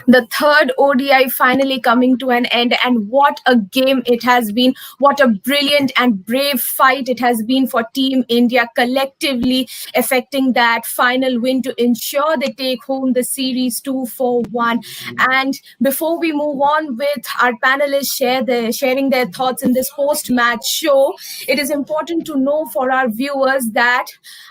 The third ODI finally coming to an end, and what a game it has been. What a brilliant and brave fight it has been for Team India, collectively affecting that final win to ensure they take home the series 2-1. And before we move on with our panelists sharing their thoughts in this post-match show, it is important to know for our viewers that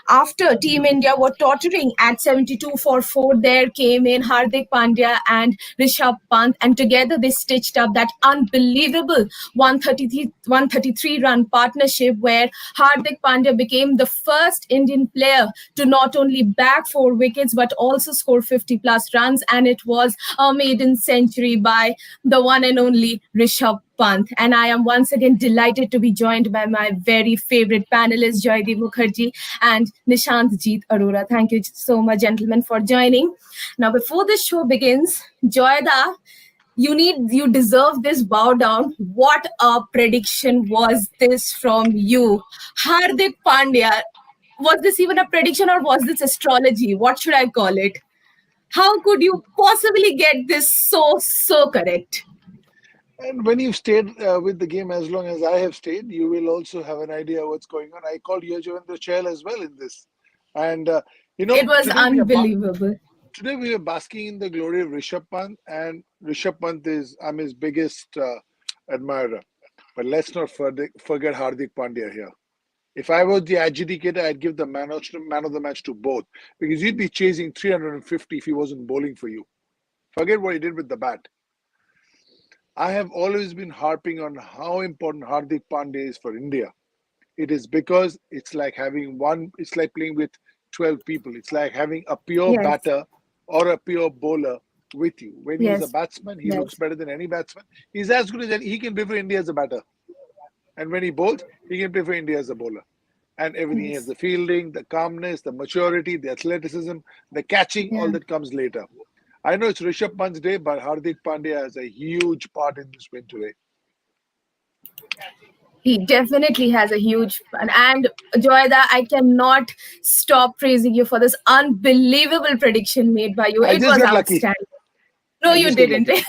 after Team India were tottering at 72 for 4, there came in Hardik Pandya and Rishabh Pant, and together they stitched up that unbelievable 133 run partnership where Hardik Pandya became the first Indian player to not only bag 4 wickets but also score 50 plus runs, and it was a maiden century by the one and only Rishabh Pant. And I am once again delighted to be joined by my very favorite panelists, Joydeep Mukherjee and Nishant Jeet Arora. Thank you so much, gentlemen, for joining. Now, before the show begins, Joyda, you deserve this bow down. What a prediction was this from you? Hardik Pandya, was this even a prediction or was this astrology? What should I call it? How could you possibly get this so correct? And when you've stayed with the game as long as I have stayed, you will also have an idea what's going on. I called Yajavendra Chahal as well in this. And, It was today unbelievable. we are basking in the glory of Rishabh Pant, and Rishabh Pant I'm his biggest admirer. But let's not forget Hardik Pandya here. If I was the adjudicator, I'd give the man of the match to both because you'd be chasing 350 if he wasn't bowling for you. Forget what he did with the bat. I have always been harping on how important Hardik Pandya is for India. It is because it's like it's like playing with 12 people. It's like having a pure Yes, batter or a pure bowler with you. When he's a yes, batsman, he looks yes, better than any batsman. He's as good as he can play for India as a batter. And when he bowls, he can play for India as a bowler. And everything he has yes, the fielding, the calmness, the maturity, the athleticism, the catching, all yeah. that comes later. I know it's Rishabh Pant's day, but Hardik Pandya has a huge part in this win today. He definitely has a huge fan. And Joyda, I cannot stop praising you for this unbelievable prediction made by you. I It just was got lucky. outstanding. No, I you just got didn't. lucky.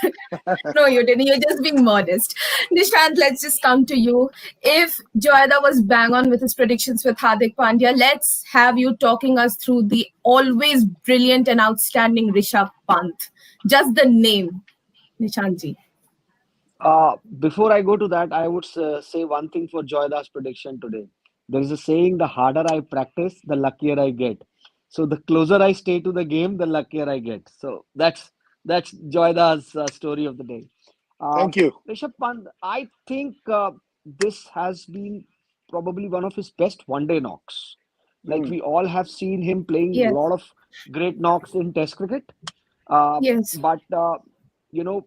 No, you didn't. You're just being modest. Nishant, let's just come to you. If Joyda was bang on with his predictions with Hardik Pandya, let's have you talking us through the always brilliant and outstanding Rishabh Pant. Just the name, Nishantji. Before I go to that, I would say one thing for Joyda's prediction today. There is a saying, the harder I practice, the luckier I get. So the closer I stay to the game, the luckier I get. So that's Joyda's story of the day. Thank you. Rishabh Pant, I think this has been probably one of his best one-day knocks. Like Mm. we all have seen him playing a Yes, lot of great knocks in Test cricket, uh, yes, but you know,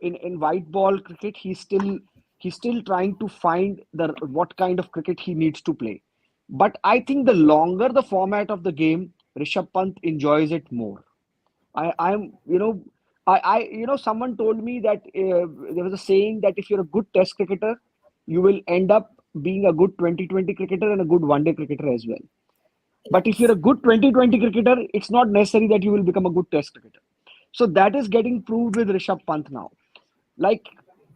in white ball cricket, he's still trying to find the what kind of cricket he needs to play. But I think the longer the format of the game, Rishabh Pant enjoys it more. I'm someone told me that there was a saying that if you're a good Test cricketer, you will end up being a good 2020 cricketer and a good one day cricketer as well. But if you're a good 2020 cricketer, it's not necessary that you will become a good Test cricketer. So that is getting proved with Rishabh Pant now. Like,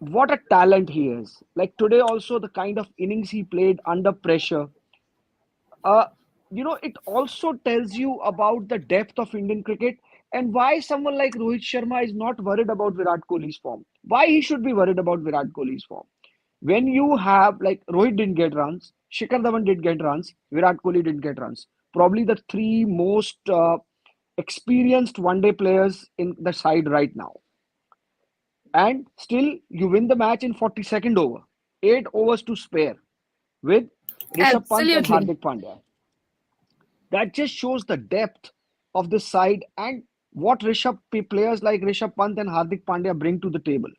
what a talent he is. Like today, also, the kind of innings he played under pressure. Uh, it also tells you about the depth of Indian cricket and why someone like Rohit Sharma is not worried about Virat Kohli's form. Why he should be worried about Virat Kohli's form. When you have, like, Rohit didn't get runs, Shikhar Dhawan did get runs, Virat Kohli didn't get runs. Probably the three most experienced one day players in the side right now. And still, you win the match in 42nd over, 8 overs to spare with Rishabh Pant and absolutely. Hardik Pandya. That just shows the depth of this side and what players like Rishabh Pant and Hardik Pandya bring to the table.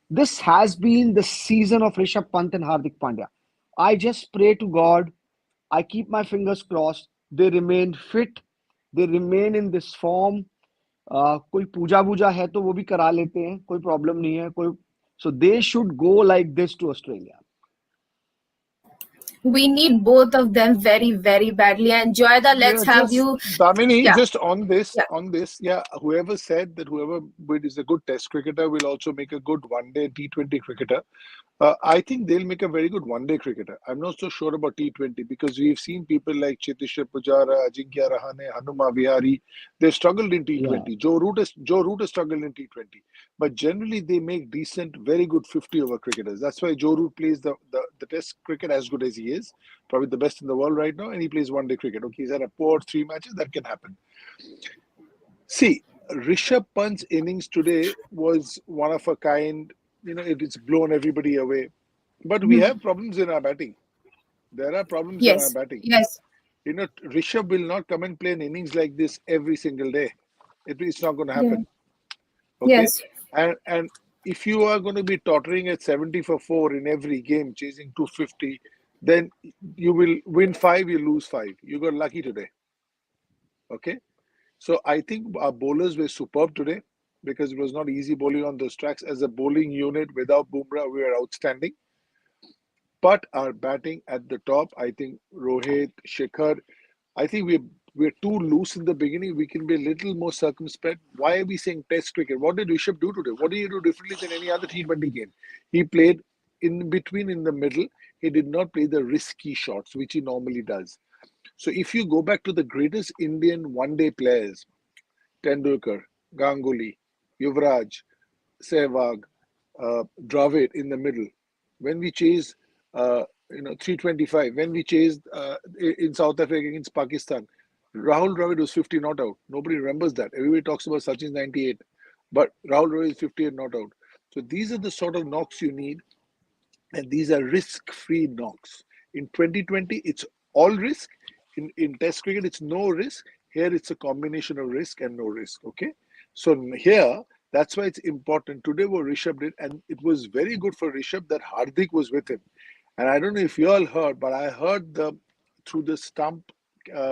This has been the season of Rishabh Pant and Hardik Pandya. I just pray to God, I keep my fingers crossed, they remain fit, they remain in this form. कोई पूजा वूजा है तो वो भी करा लेते हैं, कोई प्रॉब्लम नहीं है, कोई. So they should go like this to Australia. We need both of them very, very badly. And Joyda, let's Yeah, have just you. Damini, Yeah, just yeah. on this, yeah, whoever said that whoever is a good test cricketer will also make a good one day T20 cricketer. I think they'll make a very good one-day cricketer. I'm not so sure about T20 because we've seen people like Chetisha Pujara, Ajinkya Rahane, Hanuma Vihari. They've struggled in Yeah. T20. Joe Root has struggled in T20. But generally, they make decent, very good 50-over cricketers. That's why Joe Root plays the Test cricket as good as he is, probably the best in the world right now, and he plays one-day cricket. Okay, he's had a poor 3 matches. That can happen. See, Rishabh Pant's innings today was one of a kind. It's blown everybody away. But we have problems in our batting. There are problems in our Yes, batting. yes, Rishabh will not come and play an innings like this every single day. It's not going to yeah, happen. Okay, yes, and if you are going to be tottering at 70 for four in every game, chasing 250, then you will win five, you lose five. You got lucky today. Okay, so I think our bowlers were superb today because it was not easy bowling on those tracks. As a bowling unit without Bumrah, we were outstanding. But our batting at the top, I think Rohit, Shikhar, I think we're too loose in the beginning. We can be a little more circumspect. Why are we saying Test cricket? What did Rishabh do today? What did he do differently than any other T20 game? He played in between, in the middle. He did not play the risky shots, which he normally does. So if you go back to the greatest Indian one-day players, Tendulkar, Ganguly, Yuvraj, Sehwag, Dravid in the middle. When we chased, 325, when we chased in South Africa against Pakistan, Rahul Dravid was 50 not out. Nobody remembers that. Everybody talks about Sachin's 98, but Rahul Dravid is 58 not out. So these are the sort of knocks you need, and these are risk-free knocks. In 2020, it's all risk. In Test cricket, it's no risk. Here, it's a combination of risk and no risk. Okay, so here, that's why it's important. Today, what Rishabh did, and it was very good for Rishabh that Hardik was with him. And I don't know if you all heard, but I heard the through the stump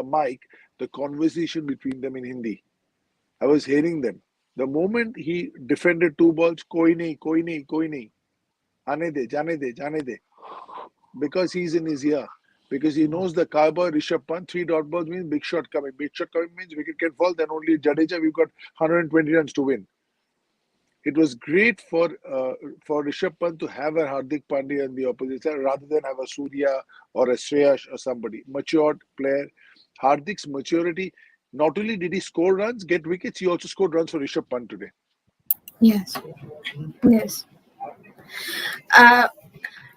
mic the conversation between them in Hindi. I was hearing them. The moment he defended two balls, koi nahi, koi nahi, koi nahi, aane de, jane de, jane de, because he's in his ear. Because he knows the cowboy Rishabh Pant, three dot balls means big shot coming. Big shot coming means wicket can fall, then only Jadeja, we've got 120 runs to win. It was great for Rishabh Pant to have a Hardik Pandya on the opposite side rather than have a Surya or a Shreyash or somebody. Matured player. Hardik's maturity, not only did he score runs, get wickets, he also scored runs for Rishabh Pant today. yes, yes. Uh,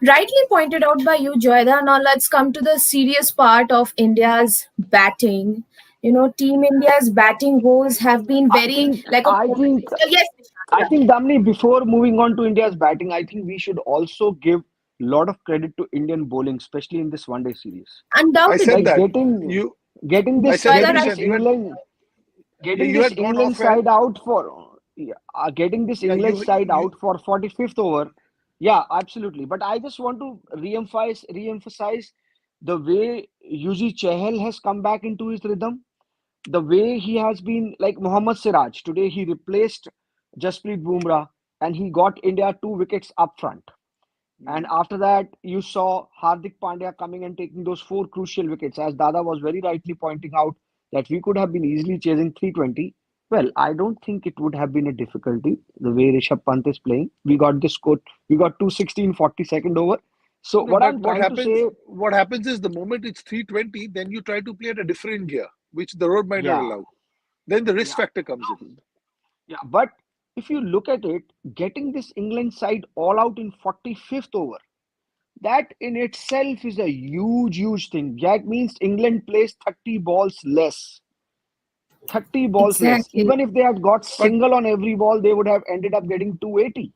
Rightly pointed out by you, Joyda. Now let's come to the serious part of India's batting. Team India's batting goals have been I very think, like a I think, yes, I yeah, think, Damni, before moving on to India's batting, I think we should also give a lot of credit to Indian bowling, especially in this one-day series. I said undoubtedly. Like that. getting, You, getting I this, said that, Joyda, getting right? this Nishan. England, getting You this had gone England off and side out for, yeah, getting this yeah, England side you out for 45th over. Yeah, absolutely. But I just want to re-emphasize the way Yuji Chahal has come back into his rhythm, the way he has been like Mohammad Siraj. Today he replaced Jasprit Bumrah and he got India 2 wickets up front. And mm, after that, you saw Hardik Pandya coming and taking those 4 crucial wickets. As Dada was very rightly pointing out, that we could have been easily chasing 320. Well, I don't think it would have been a difficulty the way Rishabh Pant is playing. We got this score, we got 216 42nd over. So, no, what but I'm trying to say, what happens is the moment it's 320, then you try to play at a different gear, which the road might not yeah, allow. Then the risk yeah, factor comes in. yeah. But if you look at it, getting this England side all out in 45th over, that in itself is a huge, huge thing. That means England plays 30 balls less. 30 balls less. Exactly. Even if they had got But single on every ball, they would have ended up getting 280.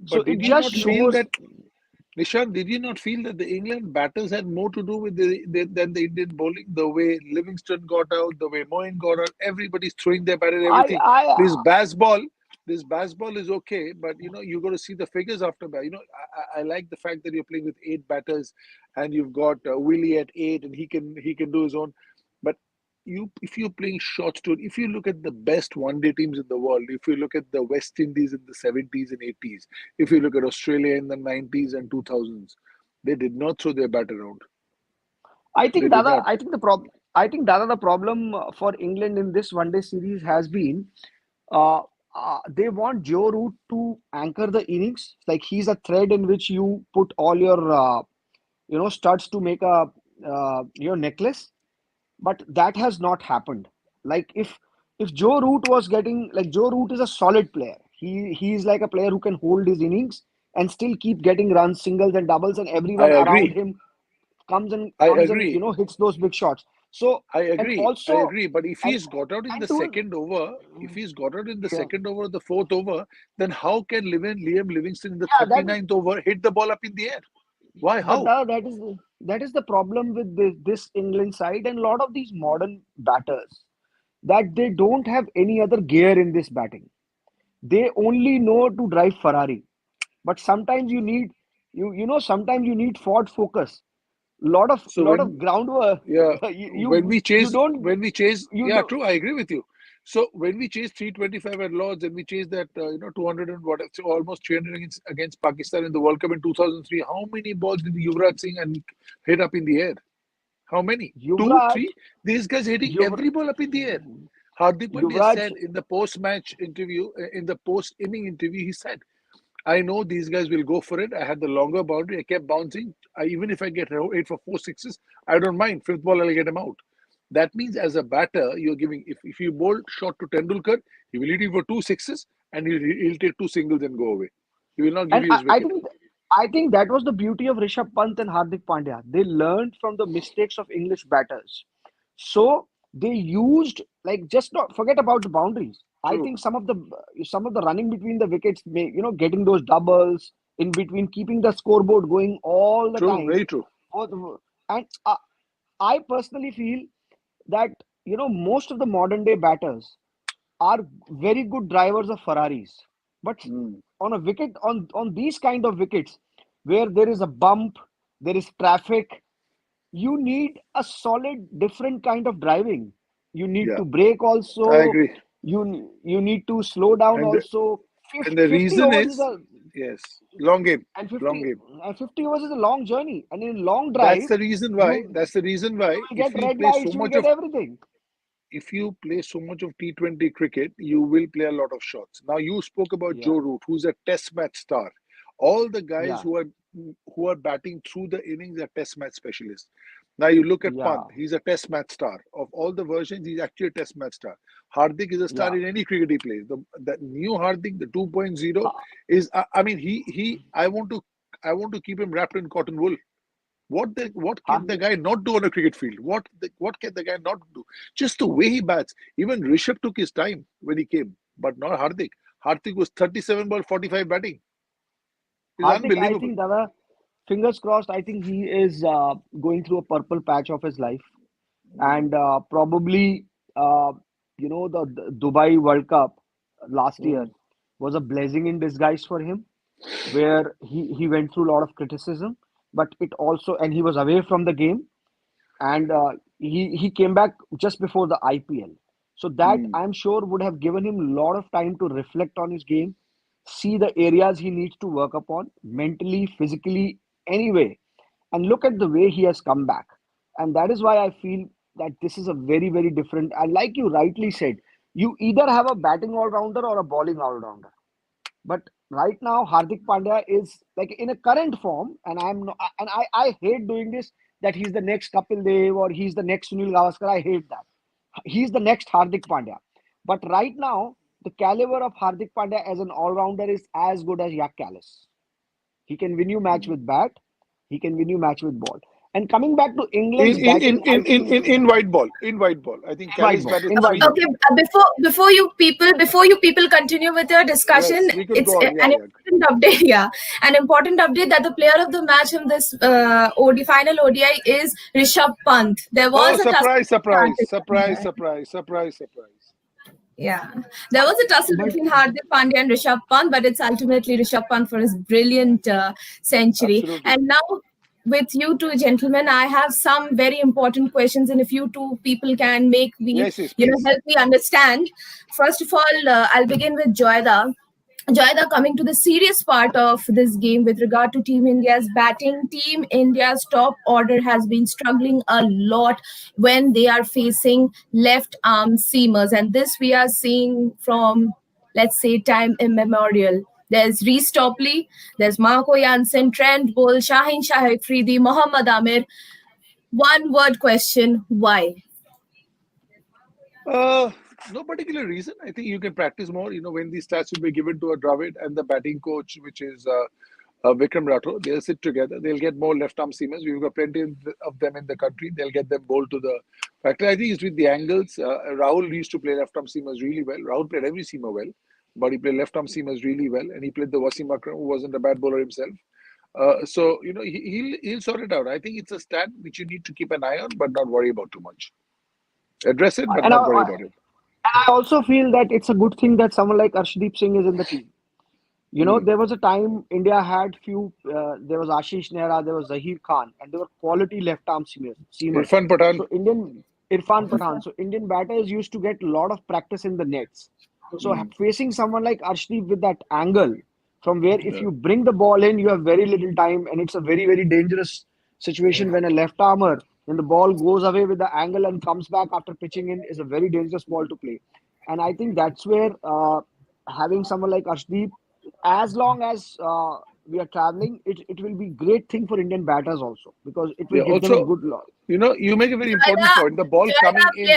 So but it did you just not feel shows, that, Nishan, did you not feel that the England batters had more to do with than the Indian bowling? The way Livingston got out, the way Moeen got out, everybody's throwing their bat at I, everything. I, This Baz ball, this Baz ball is okay, but you got to see the figures after that. I like the fact that you're playing with eight batters, and you've got Willie at eight, and he can do his own. But if you're playing short story, if you look at the best one-day teams in the world, if you look at the West Indies in the 70s and 80s, if you look at Australia in the 90s and 2000s, they did not throw their bat around. I They think did Dada, not. the problem for England in this one day series has been uh, they want Joe Root to anchor the innings. Like he's a thread in which you put all your studs to make a your necklace, but that has not happened. Like if Joe Root was getting, like, Joe Root is a solid player. He's like a player who can hold his innings and still keep getting runs, singles and doubles, and I everyone around agree. him I comes and agree. hits those big shots. So, I and agree. I also, agree. But if and he's got out in and the to second over, if he's got out in the yeah, second over or the fourth over, then how can Liam Livingston in the yeah, that 39th over hit the ball up in the air? Why? but How? that is the problem with this England side and a lot of these modern batters, that they don't have any other gear in this batting. They only know to drive Ferrari. But sometimes sometimes you need Ford Focus. So Lot of groundwork. yeah, You don't when we chase, you yeah, don't true, I agree with you. So when we chase 325 at Lords and we chase that 200 and what, so almost 300 against Pakistan in the World Cup in 2003, how many balls did Yuvraj Singh and hit up in the air? How many? Two, Yuvraj three? These guys hitting Yuvra, every ball up in the air. Hardik Pandya Yuvraj said in the post-match interview, in the post-inning interview, he said, I know these guys will go for it. I had the longer boundary. I kept bouncing. Even if I get eight for four sixes, I don't mind. Fifth ball, I'll get him out. That means as a batter, you're giving, if you bowl short to Tendulkar, he will hit you for two sixes and he'll take two singles and go away. He will not give and you his wicket. I think that was the beauty of Rishabh Pant and Hardik Pandya. They learned from the mistakes of English batters. So they used, like, just not forget about the boundaries. I True, think some of the running between the wickets, getting those doubles in between, keeping the scoreboard going all the true, time. very true. And I personally feel that most of the modern day batters are very good drivers of Ferraris. But Mm. on a wicket, on these kind of wickets, where there is a bump, there is traffic, you need a solid, different kind of driving. You need Yeah, to brake I also. agree. You need to slow down And also. and the 50 reason overs is is, a yes, long game, and long 50 game. and 50 overs is a long journey. And in long That's drive, the reason you why. That's the reason you why will get red lights, you will get everything. if you play so much of T20 cricket, you will play a lot of shots. Now you spoke about Yeah, Joe Root, who's a Test match star. All the guys yeah, who are batting through the innings are Test match specialists. Now you look at yeah, Pant, he's a Test match star. Of all the versions, he's actually a Test match star. Hardik is a star yeah. in any cricket he plays. The new Hardik, the 2.0, Ha- is I mean he I want to keep him wrapped in cotton wool. What can the Hardik, guy not do on a cricket field? What can the guy not do? Just the way he bats. Even Rishabh took his time when he came, but not Hardik. Hardik was 37 ball 45 batting. It's Hardik, I unbelievable. think, Dada, fingers crossed. I think he is going through a purple patch of his life, and probably uh, the Dubai World Cup last year Mm, was a blessing in disguise for him, where he went through a lot of criticism, but it also, and he was away from the game, and he came back just before the IPL. So that, mm. I'm sure, would have given him a lot of time to reflect on his game, see the areas he needs to work upon mentally, physically, anyway, and look at the way he has come back. And that is why I feel that this is a very, very different. And like you rightly said, you either have a batting all rounder or a bowling all rounder. But right now, Hardik Pandya is like in a current form, and I hate doing this. That he's the next Kapil Dev or he's the next Sunil Gavaskar. I hate that. He's the next Hardik Pandya. But right now, the caliber of Hardik Pandya as an all-rounder is as good as Yak Kallis. He can win you match with bat. He can win you match with ball. And coming back to In England's in in batting, I in in think in in white ball. In white ball. I think white Callis ball, batted in white three. ball. Okay, before you people continue with your discussion, Yes, we could it's go on. Yeah, an yeah. important update. Yeah, an important update that the player of the match in this final ODI is Rishabh Pant. There Oh, was a tussle surprise, between surprise, Hardik surprise, Pandya. surprise, surprise, surprise. Yeah, there was a tussle But between Hardik Pandya and Rishabh Pant, but it's ultimately Rishabh Pant for his brilliant century. Absolutely. And now, with you two gentlemen, I have some very important questions, and if you two people can make me, Yes, yes, please. help me understand. First of all, I'll begin with Joyda. Joyda, coming to the serious part of this game with regard to Team India's batting, Team India's top order has been struggling a lot when they are facing left arm seamers. And this we are seeing from, let's say, time immemorial. There's Reece Topley, there's Marco Jansen, Trent Bull, Shaheen Shahid, Mohammad Amir. One word question, why? Uh, no particular reason. I think you can practice more. When these stats will be given to a Dravid and the batting coach, which is Vikram Rathore, they'll sit together. They'll get more left arm seamers. We've got plenty of them in the country. They'll get them bowled to the factor. I think it's with the angles. Rahul used to play left arm seamers really well. Rahul played every seamer well, but he played left arm seamers really well. And he played the Wasim Akram, who wasn't a bad bowler himself. So, he'll sort it out. I think it's a stat which you need to keep an eye on, but not worry about too much. Address it, but And not worry about it. I also feel that it's a good thing that someone like Arshdeep Singh is in the team. Hmm. There was a time India had few. There was Ashish Nehra, there was Zahir Khan, and there were quality left arm seamers. Irfan Pathan. So Indian Irfan Pathan. So Indian batters used to get a lot of practice in the nets. So Hmm. facing someone like Arshdeep with that angle, from where if Yeah. you bring the ball in, you have very little time, and it's a very very dangerous situation when a left armer, when the ball goes away with the angle and comes back after pitching in, is a very dangerous ball to play. And I think that's where having someone like Arshdeep, as long as we are traveling, it will be great thing for Indian batters also, because it will Yeah. give them a Also, good lot. you make a very Joyda, important point. The ball Joyda, coming in,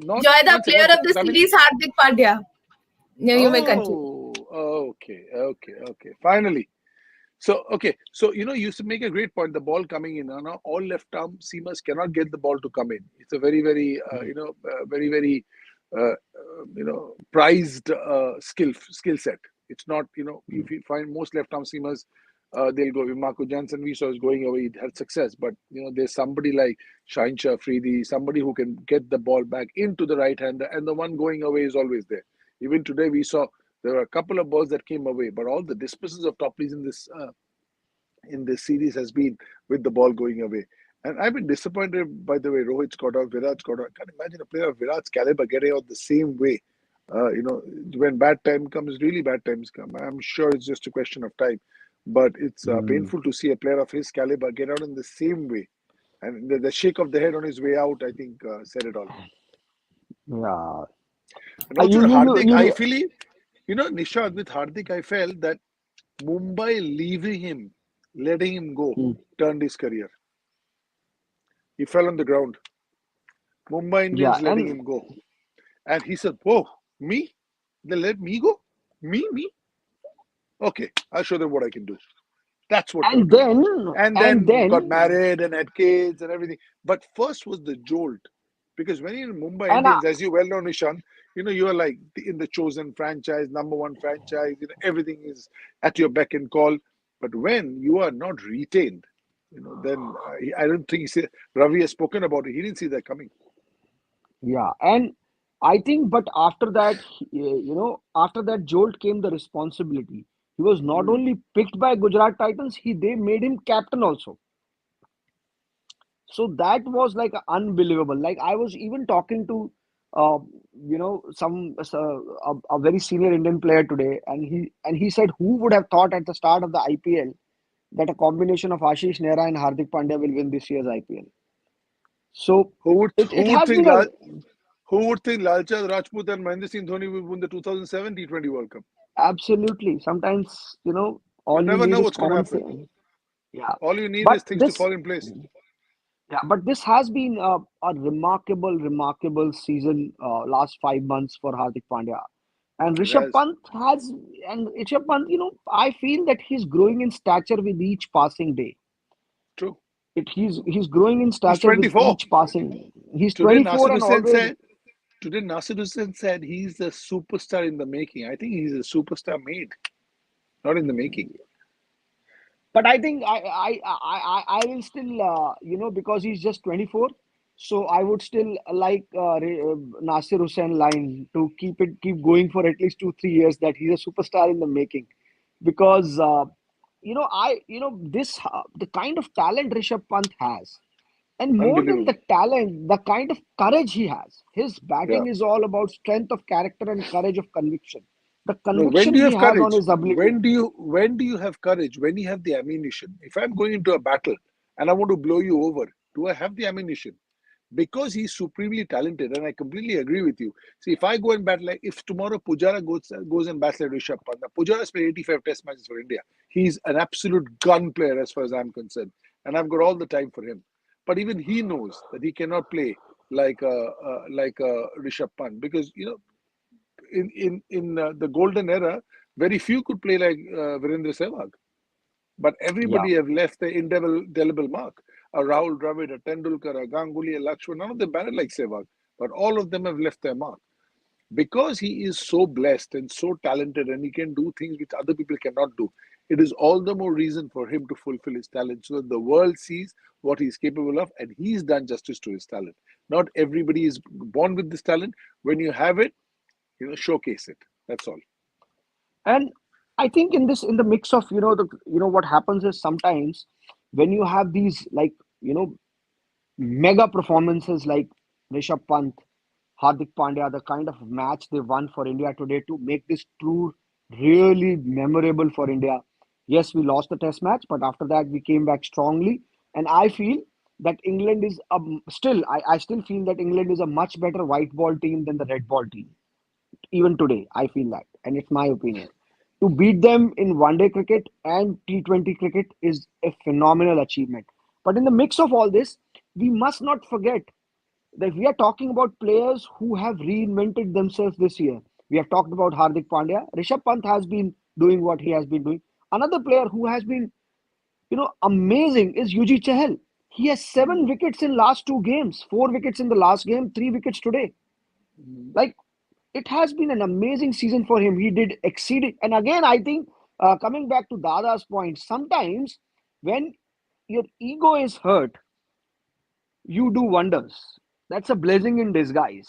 not Joyda, one second, player one of second. the Coming. series, Hardik Pandya. Yeah, you may continue. Oh, okay. Finally. So, okay. So, you make a great point. The ball coming in. Now, all left arm seamers cannot get the ball to come in. It's a very, very, very, very, prized skill set. It's not, if you find most left arm seamers, they'll go. Marco Jansen, we saw is going away. He had success, but there's somebody like Shaheen Shafridi, somebody who can get the ball back into the right hander, and the one going away is always there. Even today, we saw there were a couple of balls that came away, but all the disposals of Toplies in this series has been with the ball going away. And I've been disappointed by the way Rohit's got out, Virat's got out. I can't imagine a player of Virat's caliber getting out the same way. When bad time comes, really bad times come. I'm sure it's just a question of time. But it's Mm. painful to see a player of his caliber get out in the same way. And the shake of the head on his way out, I think, said it all. Yeah. And also Hardik, I You. feel, Nishad, with Hardik, I felt that Mumbai leaving him, letting him go, Mm. turned his career. He fell on the ground. Mumbai Yeah, Indians letting and him go. And he said, whoa, me? They let me go? Me? Okay, I'll show them what I can do. That's what and turned him. then And and then got then married and had kids and everything. But first was the jolt. Because when you're in Mumbai and Indians, as you well know, Nishan, you are like in the chosen franchise, number one franchise, everything is at your beck and call. But when you are not retained, then I don't think Ravi has spoken about it. He didn't see that coming. yeah, and I think, but after that, after that jolt came the responsibility. He was not Hmm. only picked by Gujarat Titans, they made him captain also. So that was like unbelievable. Like I was even talking to, uh, some a very senior Indian player today, and he said, who would have thought at the start of the IPL that a combination of Ashish Nehra and Hardik Pandya will win this year's IPL? So Who would it who would has think been a. Lal, who would think Lalchand Rajput and Mahendra Singh Dhoni will win the 2007 T20 World Cup? Absolutely. Sometimes, You all you never need know is what's going to common happen. sense. Yeah. All you need But is things to this, fall in place. yeah, but this has been a remarkable season, last 5 months for Hardik Pandya. And It has. Rishabh Pant, I feel that he's growing in stature with each passing day. True. He's growing in He's stature with 24. each passing. He's Today 24 Nasir and Hussain always. said Today Nasir Hussain said he's a superstar in the making. I think he's a superstar made, not in the making. But I think I will still, because he's just 24, so I would still like Nasir Hussain line to keep going for at least 2 3 years, that he's a superstar in the making, because this the kind of talent Rishabh Pant has, and more than the Unbelievable. talent, the kind of courage he has. His Yeah. batting is all about strength of character and courage of conviction. the No, when conviction do you he have has on courage? his ability. When do you have courage? When you have the ammunition. If I'm going into a battle and I want to blow you over, do I have the ammunition? Because he's supremely talented, and I completely agree with you. See, if I go and bat like if tomorrow Pujara goes and bats like Rishabh Pant, now Pujara's played 85 Test matches for India. He's an absolute gun player as far as I'm concerned, and I've got all the time for him. But even he knows that he cannot play like Rishabh Pant because in the golden era, very few could play like Virendra Sehwag. But Yeah. everybody have left the indelible mark. A Rahul Dravid, a Tendulkar, a Ganguly, a Lakshman, none of them batted like Sehwag, but all of them have left their mark. Because he is so blessed and so talented and he can do things which other people cannot do, it is all the more reason for him to fulfill his talent so that the world sees what he's capable of and he's done justice to his talent. Not everybody is born with this talent. When you have it, showcase it. That's all. And I think in the mix of what happens is sometimes when you have these like mega performances like Rishabh Pant, Hardik Pandya, the kind of match they won for India today to make this tour really memorable for India. Yes, we lost the test match, but after that we came back strongly. And I feel that England is I still feel that England is a much better white ball team than the red ball team. Even today, I feel that, and it's my opinion. To beat them in one day cricket and T20 cricket is a phenomenal achievement. But in the mix of all this, we must not forget that we are talking about players who have reinvented themselves this year. We have talked about Hardik Pandya. Rishabh Pant has been doing what he has been doing. Another player who has been, amazing is Yuji Chahal. He has 7 wickets in last 2 games, 4 wickets in the last game, 3 wickets today. Like it has been an amazing season for him. He did exceed it. And again, I think coming back to Dada's point, sometimes when your ego is hurt, you do wonders. That's a blessing in disguise.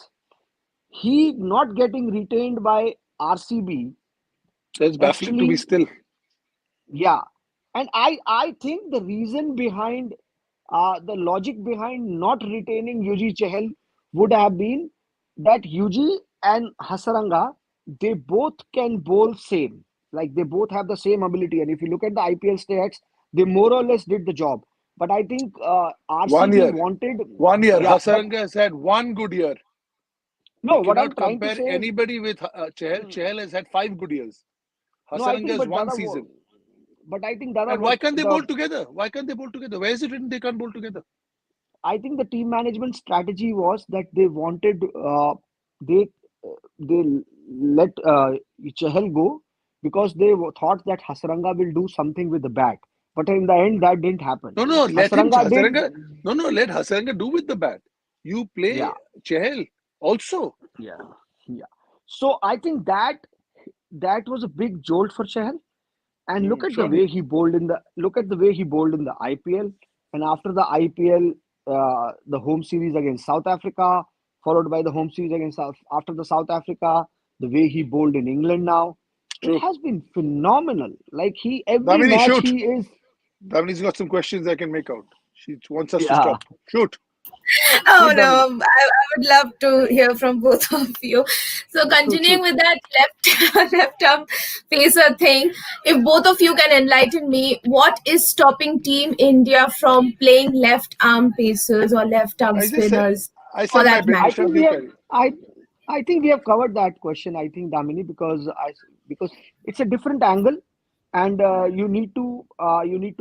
He not getting retained by RCB That's baffling to me actually, still. yeah. And I think the reason behind the logic behind not retaining Yuji Chahal would have been that Yuji and Hasaranga, they both can bowl same. Like they both have the same ability. And if you look at the IPL stats, they more or less did the job. But I think One RCB year. wanted, 1 year. yeah. But Hasaranga has had one good year. We no, what I'm cannot trying to compare say is, anybody with Chahal. hmm, Chahal has had 5 good years. no, I Hasaranga think, has but one Dada, season. but I think Dada, And why what can't they the bowl together? Why can't they bowl together? Where is it written they can't bowl together? I think the team management strategy was that they wanted they they let Chahal go because they thought that Hasaranga will do something with the bat. But in the end, that didn't happen. No, no, let him Hasaranga did, Hasaranga. No, no, let Hasaranga do with the bat. You play yeah, Chahal also. yeah, yeah. So I think that was a big jolt for Chahal. And Surely. look at the way he bowled in the IPL. And after the IPL, the home series against South Africa, followed by the home series against after the South Africa, the way he bowled in England now, it True. has been phenomenal. Like he every Damini, match shoot. he is, Damini's got some questions I can make out. She wants us to yeah. stop. Shoot. Oh Shoot Damini. no, I would love to hear from both of you. So Shoot, continuing shoot. with that left arm pacer thing, if both of you can enlighten me, what is stopping Team India from playing left arm pacers or left arm I just said spinners I for said my that bit. I matter? think Ishant, we you have carry. I think we have covered that question. I think Damini because it's a different angle, and you need to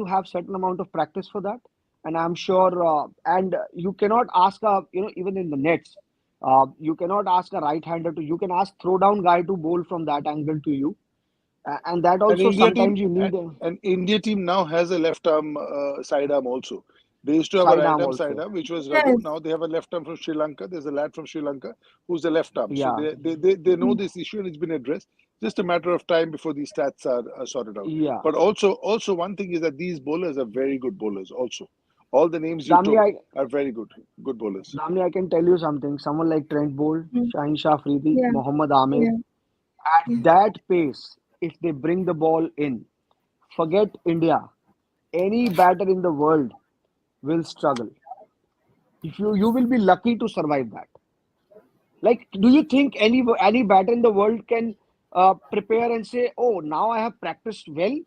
have certain amount of practice for that. And I'm sure, and you cannot ask even in the nets, you cannot ask a right-hander to. You can ask throw down guy to bowl from that angle to you, and that An also India team, sometimes you need a an India team now has a left arm side arm also. They used to have a side right arm arm side also. arm, which was Raghu. Yes. Now they have a left arm from Sri Lanka. There's a lad from Sri Lanka who's a left arm. So Yeah, they know this issue and it's been addressed. Just a matter of time before these stats are sorted out. yeah. But also one thing is that these bowlers are very good bowlers. Also, all the names you Damni, took I are very good bowlers. Damni, I can tell you something. Someone like Trent Bolt, Mm. Shaheen Shah Afridi, Yeah. Mohammad Amir, Yeah. at that pace, if they bring the ball in, forget India. Any batter in the world will struggle. If you will be lucky to survive that. Like, do you think any batter in the world can prepare and say, oh, now I have practiced well,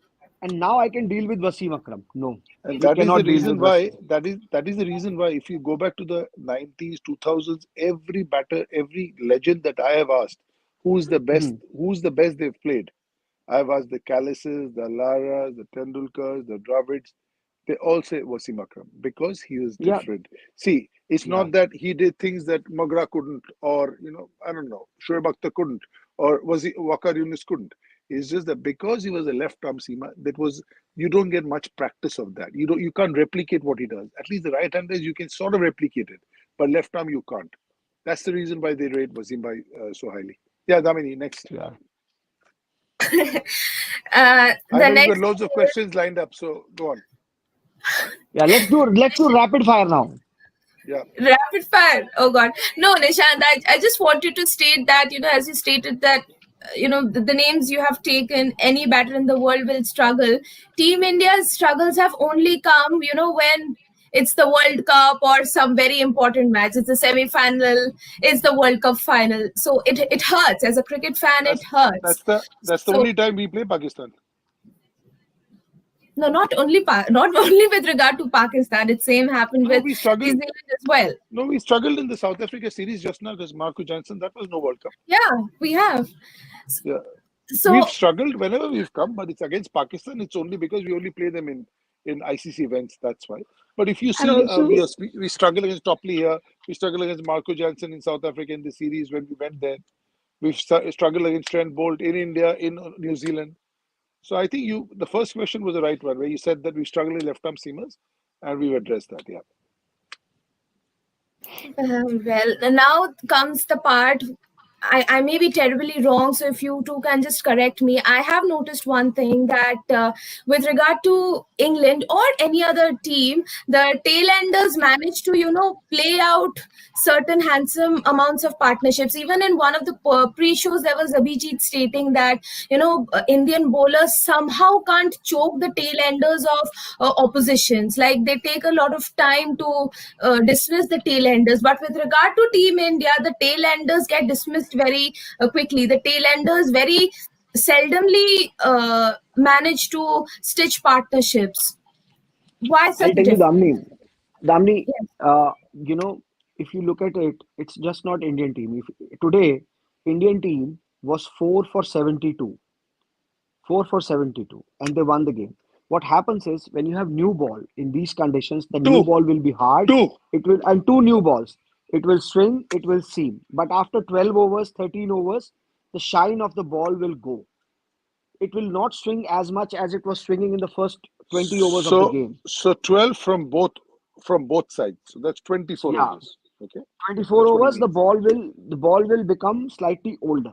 and now I can deal with Wasim Akram. No, And you that is the cannot deal with reason why Wasim. that is the reason why if you go back to the 90s, 2000s, every batter, every legend that I have asked, Mhm. who's the best they've played. I've asked the Callises, the Laras, the Tendulkars, the Dravids. They all say Wasim Akram because he was Yeah, different. See, it's yeah. not that he did things that Magra couldn't, or I don't know, Shoaib Akhtar couldn't, or was he Wakar Yunus couldn't. It's just that because he was a left arm seamer, that was you don't get much practice of that. You can't replicate what he does. At least the right handers you can sort of replicate it, but left arm you can't. That's the reason why they rate Wasim Bhai so highly. Yeah, Damini, next. Yeah. I The know you've got next loads of questions lined up, so go on. Yeah, let's do rapid fire now. Yeah. rapid fire. Oh God, no, Nishant. I just wanted to state that, as you stated that, the names you have taken, any batter in the world will struggle. Team India's struggles have only come, when it's the World Cup or some very important match. It's a semi-final. It's the World Cup final. So it hurts as a cricket fan. It That's hurts. that's the So only time we play Pakistan. no, not only with regard to Pakistan. It same happened No, with we New struggled. Zealand as well. No, we struggled in the South Africa series just now because Marco Jansen. That was no World Cup. Yeah, we have. Yeah, we've So struggled whenever we've come, but it's against Pakistan. It's only because we only play them in ICC events. That's why. But if you And see, also, we struggle against Topley here. We struggle against Marco Jansen in South Africa in the series when we went there. We've struggled against Trent Bolt in India, in New Zealand. So I think the first question was the right one, where you said that we struggle in left arm seamers, and we've addressed that. Yeah. well, now comes the part. I may be terribly wrong, so if you two can just correct me. I have noticed one thing that with regard to England or any other team, the tailenders manage to, play out certain handsome amounts of partnerships. Even in one of the pre-shows, there was Abhijit stating that, Indian bowlers somehow can't choke the tailenders of oppositions. Like they take a lot of time to dismiss the tailenders. But with regard to Team India, the tailenders get dismissed very quickly. The tailenders very seldomly manage to stitch partnerships. Why I'll such tell you, difference? Damni. Damni, Yes. if you look at it, it's just not Indian team. If today, Indian team was 4 for 72, and they won the game. What happens is when you have new ball in these conditions, the new Two, ball will be hard. two. It will and two new balls. It will swing. It will seam. But after 12 overs, 13 overs, the shine of the ball will go. It will not swing as much as it was swinging in the first 20 overs of the So game. 12 from both sides. So that's 24 Yeah, overs. Okay, 24 that's what he overs, means. the ball will become slightly older,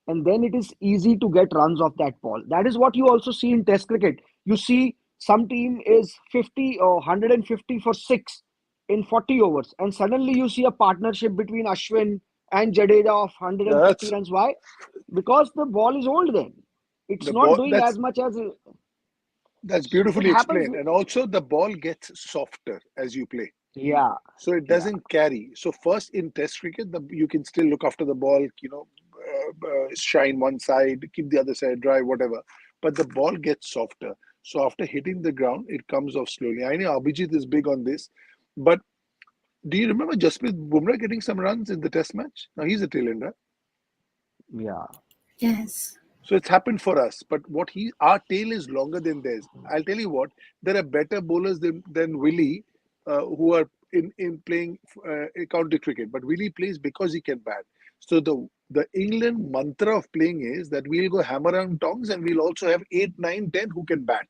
and then it is easy to get runs off that ball. That is what you also see in Test cricket. You see some team is 50 or 150 for six in 40 overs, and suddenly you see a partnership between Ashwin and Jadeja of Yeah, 150 runs. Why? Because the ball is old. Then it's the not ball. doing as much as That's it beautifully happens. explained. And also the ball gets softer as you play. Yeah, So it yeah. doesn't carry. So first in Test cricket, you can still look after the ball, shine one side, keep the other side dry, whatever. But the ball gets softer. So after hitting the ground, it comes off slowly. I know Abhijit is big on this, but do you remember Jasprit Bumrah getting some runs in the Test match? Now he's a tail ender. Yeah. Yes. So it's happened for us. But our tail is longer than theirs. I'll tell you what, there are better bowlers than Willie who are in playing county cricket. But Willie plays because he can bat. So the England mantra of playing is that we'll go hammer and tongs and we'll also have 8, 9, 10 who can bat.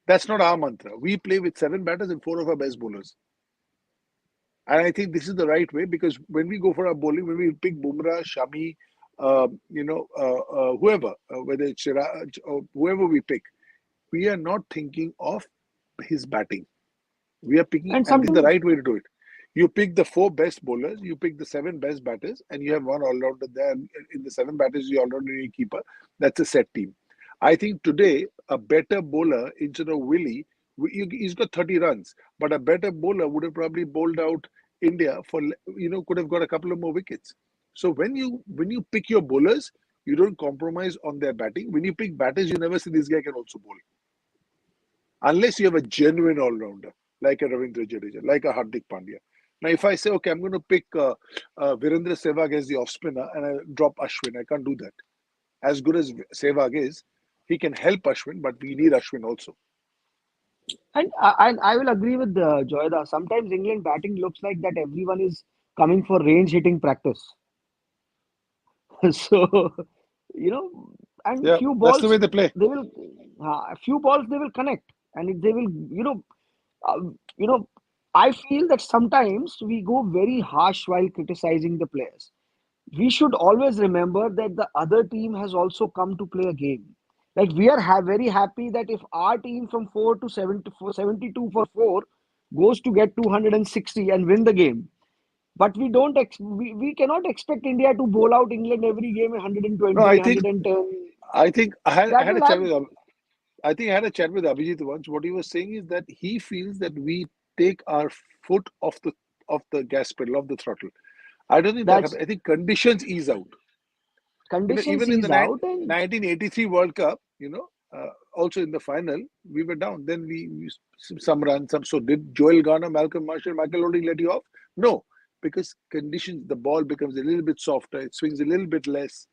That's not our mantra. We play with 7 batters and 4 of our best bowlers. And I think this is the right way because when we go for our bowling, when we pick Bumrah, Shami, whoever, whether it's Siraj or whoever we pick, we are not thinking of his batting. We are picking, And and this is the sometimes, right way to do it. You pick the 4 best bowlers, you pick the 7 best batters, and you have one all rounder there. And in the 7 batters, you all rounder and keeper. That's a set team. I think today a better bowler instead of Willie, he's got 30 runs, but a better bowler would have probably bowled out India for could have got a couple of more wickets. So when you pick your bowlers, You don't compromise on their batting. When you pick batters, you never say this guy can also bowl. Unless you have a genuine all-rounder, like a Ravindra Jadeja, like a Hardik Pandya. Now, if I say, okay, I'm going to pick Virendra Sehwag as the off-spinner and I drop Ashwin, I can't do that. As good as Sehwag is, he can help Ashwin, but we need Ashwin also. And I will agree with Joyda. Sometimes England batting looks like that everyone is coming for range hitting practice. So, you know, and Yeah, few that's the balls way they play. they will, few balls they will connect, and they will, uh, you know, I feel that sometimes we go very harsh while criticizing the players. We should always remember that the other team has also come to play a game. Like we are very happy that if our team from 4 to 7 to 4, 72 for 4 goes to get 260 and win the game. But we cannot expect India to bowl out England every game No, 120, 110. I think I That had will a chat have, with I think I had a chat with Abhijit once. What he was saying is that he feels that we take our foot off the gas pedal, of the throttle. I don't think that that's happens. I think conditions ease out. conditions Even in the ease out, and 1983 World Cup, also in the final, we were down. Then we some runs. So did Joel Garner, Malcolm Marshall, Michael Olding let you off? No, because conditions, the ball becomes a little bit softer. It swings a little bit less.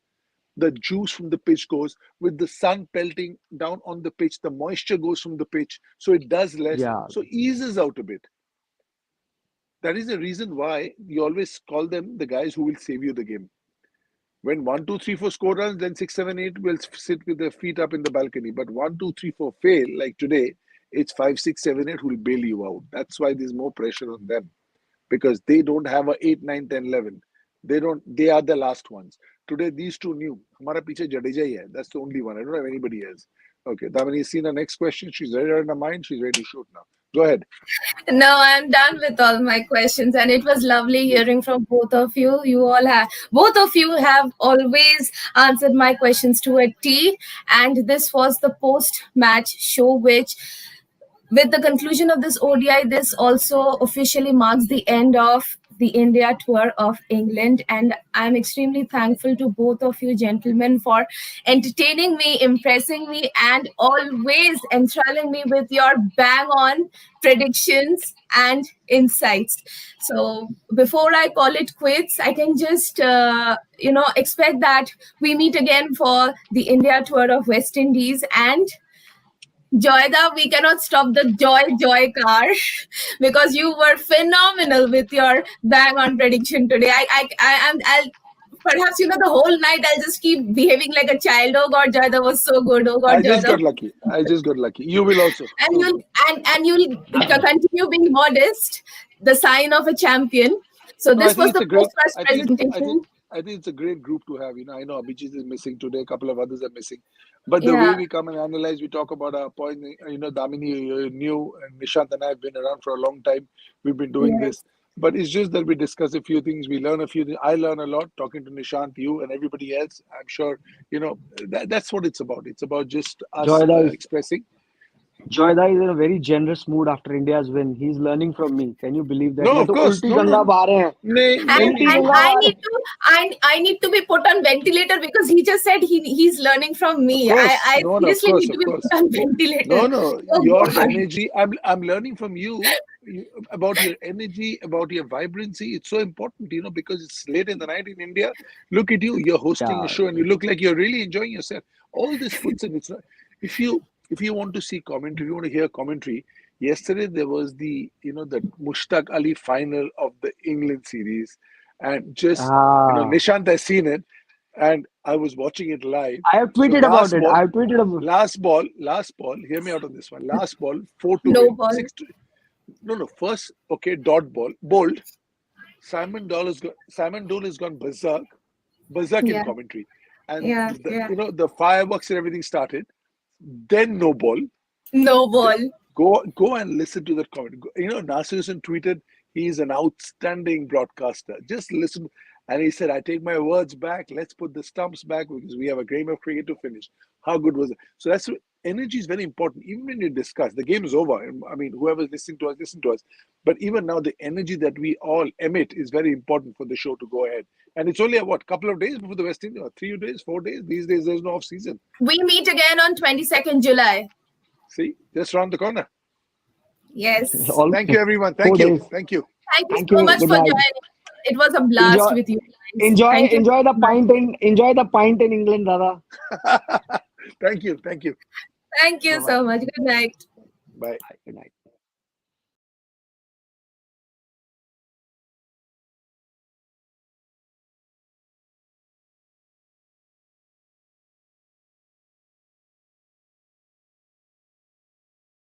The juice from the pitch goes with the sun pelting down on the pitch. The moisture goes from the pitch, so it does less. yeah, So eases out a bit. That is the reason why you always call them the guys who will save you the game. When 1, 2, 3, 4 score runs, then 6, 7, 8 will sit with their feet up in the balcony. But 1, 2, 3, 4 fail, like today, it's 5, 6, 7, 8 who will bail you out. That's why there's more pressure on them because they don't have a 8, 9, 10, 11. They don't. They are the last ones. Today, these two new. Hamara piche Jadeja hi hai. That's the only one. I don't have anybody else. Okay, Damini, seen the next question. She's ready in her mind. She's ready to shoot now. Go ahead. No, I'm done with all my questions, and it was lovely hearing from both of you. Both of you have always answered my questions to a T, and this was the post-match show, which with the conclusion of this ODI, this also officially marks the end of the India tour of England. And I'm extremely thankful to both of you gentlemen for entertaining me, impressing me, and always enthralling me with your bang on predictions and insights. So before I call it quits, I can just, expect that we meet again for the India tour of West Indies. And Joyda, we cannot stop the joy car because you were phenomenal with your bang on prediction today. I'll perhaps the whole night I'll just keep behaving like a child. Oh God, Joyda was so good. Oh God, I just Joyda, got lucky. I just got lucky. You will also. and Don't you'll worry. continue being modest, the sign of a champion. So No, I this think was it's the a great. post match I think it's. presentation. I think it's a great group to have. I know Abhijit is missing today. A couple of others are missing, but the way Yeah, we come and analyze, we talk about our point. Damini, you're new, and Nishant and I have been around for a long time. We've been doing this, yes. but it's just that we discuss a few things. We learn a few things. I learn a lot talking to Nishant, you, and everybody else. I'm sure that's what it's about. It's about just us Joyda is expressing. Joyda is in a very generous mood after India's win. He's learning from me. Can you believe that? No, ये of तो courस. उल्टी No, no, Ganga बहा रहे हैं. नहीं, नहीं, and नहीं, उल्टी and नहीं, गंगा नहीं. I बहा रहे need हैं. to I need to be put on ventilator because he just said he's learning from Of me. course, I no, no, seriously need to of be put course. on ventilator. No, no, Oh your God. energy. I'm learning from you, about your energy, about your vibrancy. It's so important, because it's late in the night in India. Look at you. You're hosting a Yeah, show, and you look like you're really enjoying yourself. All this puts in. It's not. If you want to see commentary, you want to hear commentary. Yesterday there was the Mushtaq Ali final of the England series, and just ah, Nishant has seen it, and I was watching it live. I have So tweeted about it. I have tweeted about. last ball. Hear me out on this one. Last ball, four to No win, ball. six to. No, no. First, okay, dot ball, bold. Simon Dole has gone berserk in Yeah, commentary, and yeah, yeah. the fireworks and everything started. Then no ball. No The, ball. go and listen to that comment. Nasir Hussain tweeted, he is an outstanding broadcaster. Just listen. And he said, I take my words back. Let's put the stumps back because we have a game of cricket to finish. How good was it? So energy is very important. Even when you discuss, the game is over. I mean, whoever's listening to us, listen to us. But even now, the energy that we all emit is very important for the show to go ahead. And it's only a couple of days before the West Indies, or 3 days, 4 days. These days, there's no off season. We meet again on 22nd July. See, just around the corner. Yes. All Thank you, everyone. 4 Thank you. days. Thank you. Thank you Thank so you. much Good for night. joining. It was a blast Enjoy, with you. enjoy, Thank you. enjoy the pint in England, Dada. Thank you. Thank you. Thank you Bye-bye. so much. Good night. Bye. Good night.